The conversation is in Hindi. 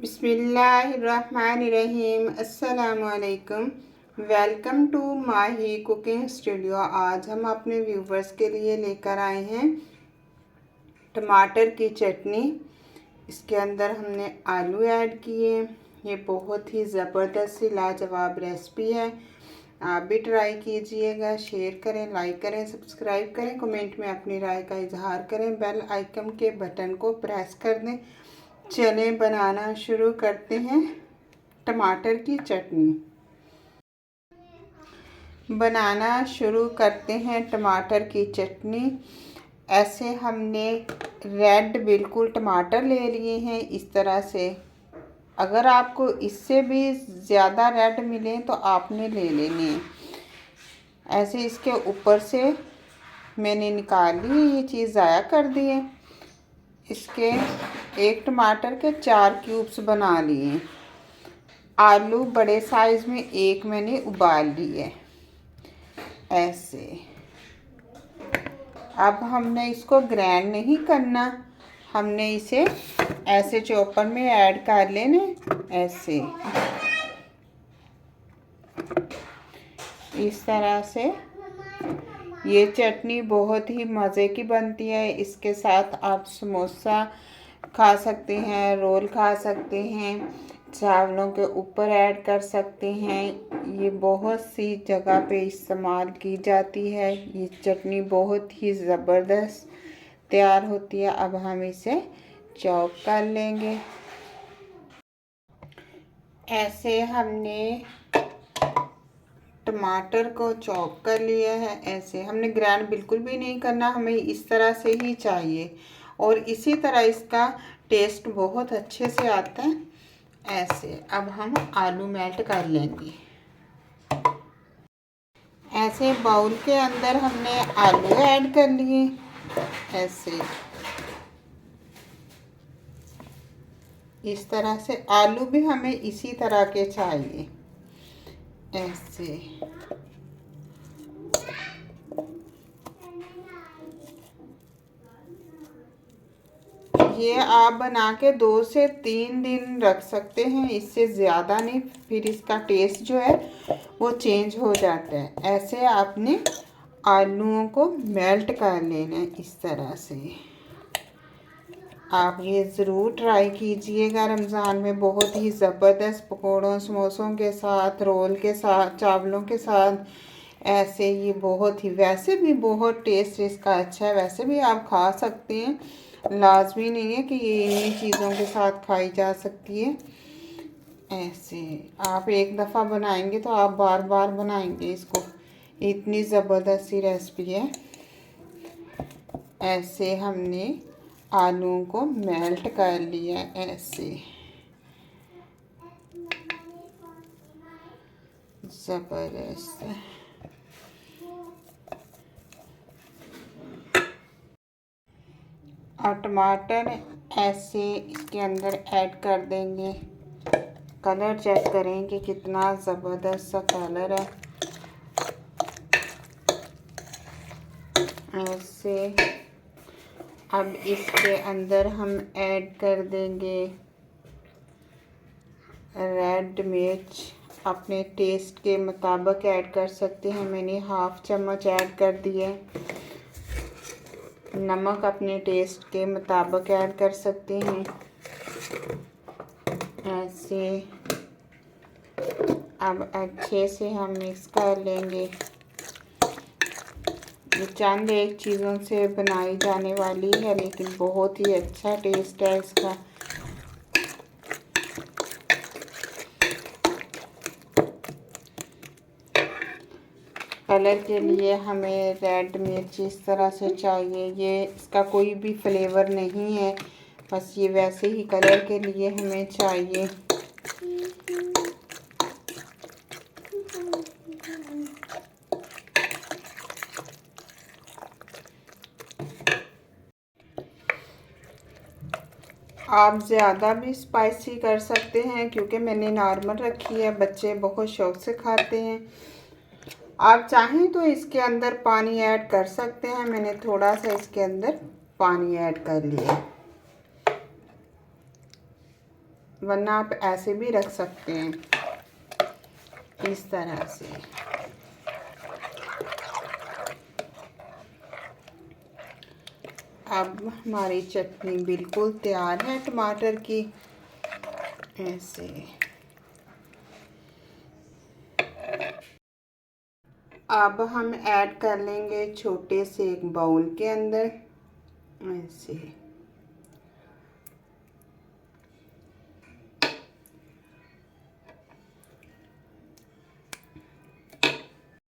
बिस्मिल्लाहिर्रहमानिर्रहीम। अस्सलामुअलैकुम। Welcome to Mahi cooking studio. आज हम अपने व्यूवर्स के लिए लेकर आए हैं टमाटर की चटनी। इसके अंदर हमने आलू ऐड किए। ये बहुत ही ज़बरदस्त सी लाजवाब रेसिपी है। आप भी ट्राई कीजिएगा। शेयर करें, लाइक करें, सब्सक्राइब करें, कमेंट में अपनी राय का इजहार करें, बेल आइकन के बटन को प्रेस कर दें। चलें बनाना शुरू करते हैं टमाटर की चटनी। बनाना शुरू करते हैं टमाटर की चटनी। ऐसे हमने रेड बिल्कुल टमाटर ले लिए हैं इस तरह से। अगर आपको इससे भी ज़्यादा रेड मिले तो आपने ले लेने हैं। ऐसे इसके ऊपर से मैंने निकाल ली, ये चीज़ ज़ाया कर दी है। इसके एक टमाटर के 4 क्यूब्स बना लिए। आलू बड़े साइज़ में एक मैंने उबाल लिए ऐसे। अब हमने इसको ग्राइंड नहीं करना, हमने इसे ऐसे चॉपर में ऐड कर लेना ऐसे। इस तरह से ये चटनी बहुत ही मज़े की बनती है। इसके साथ आप समोसा खा सकते हैं, रोल खा सकते हैं, चावलों के ऊपर ऐड कर सकते हैं। ये बहुत सी जगह पे इस्तेमाल की जाती है। ये चटनी बहुत ही ज़बरदस्त तैयार होती है। अब हम इसे चॉप कर लेंगे। ऐसे हमने टमाटर को चॉप कर लिया है। ऐसे हमने ग्राइंड बिल्कुल भी नहीं करना, हमें इस तरह से ही चाहिए और इसी तरह इसका टेस्ट बहुत अच्छे से आता है ऐसे। अब हम आलू मेल्ट कर लेंगे। ऐसे बाउल के अंदर हमने आलू ऐड कर लिए ऐसे। इस तरह से आलू भी हमें इसी तरह के चाहिए ऐसे। ये आप बना के 2 से 3 दिन रख सकते हैं, इससे ज़्यादा नहीं। फिर इसका टेस्ट जो है वो चेंज हो जाता है। ऐसे आपने आलूओं को मेल्ट कर लेना है इस तरह से। आप ये ज़रूर ट्राई कीजिएगा। रमज़ान में बहुत ही ज़बरदस्त पकौड़ों समोसों के साथ, रोल के साथ, चावलों के साथ ऐसे। ये बहुत ही, वैसे भी बहुत टेस्ट इसका अच्छा है। वैसे भी आप खा सकते हैं, लाजमी नहीं है कि ये इन्हीं चीज़ों के साथ खाई जा सकती है ऐसे। आप एक दफ़ा बनाएंगे तो आप बार बार बनाएंगे इसको। इतनी ज़बरदस्त सी रेसिपी है। ऐसे हमने आलूओं को मेल्ट कर लिया ऐसे। ज़बरदस्त। और टमाटर ऐसे इसके अंदर ऐड कर देंगे। कलर चेक करें कि कितना ज़बरदस्त सा कलर है ऐसे। अब इसके अंदर हम ऐड कर देंगे रेड मिर्च। अपने टेस्ट के मुताबिक ऐड कर सकते हैं। मैंने हाफ चम्मच ऐड कर दिए। नमक अपने टेस्ट के मुताबिक ऐड कर सकते हैं ऐसे। अब अच्छे से हम मिक्स कर लेंगे। ये चंद एक चीज़ों से बनाई जाने वाली है, लेकिन बहुत ही अच्छा टेस्ट है इसका। कलर के लिए हमें रेड मिर्च इस तरह से चाहिए। ये इसका कोई भी फ्लेवर नहीं है, बस ये वैसे ही कलर के लिए हमें चाहिए। आप ज़्यादा भी स्पाइसी कर सकते हैं, क्योंकि मैंने नॉर्मल रखी है। बच्चे बहुत शौक़ से खाते हैं। आप चाहें तो इसके अंदर पानी ऐड कर सकते हैं। मैंने थोड़ा सा इसके अंदर पानी ऐड कर लिया वरना आप ऐसे भी रख सकते हैं, इस तरह से। अब हमारी चटनी बिल्कुल तैयार है टमाटर की। ऐसे अब हम ऐड कर लेंगे छोटे से एक बाउल के अंदर, ऐसे।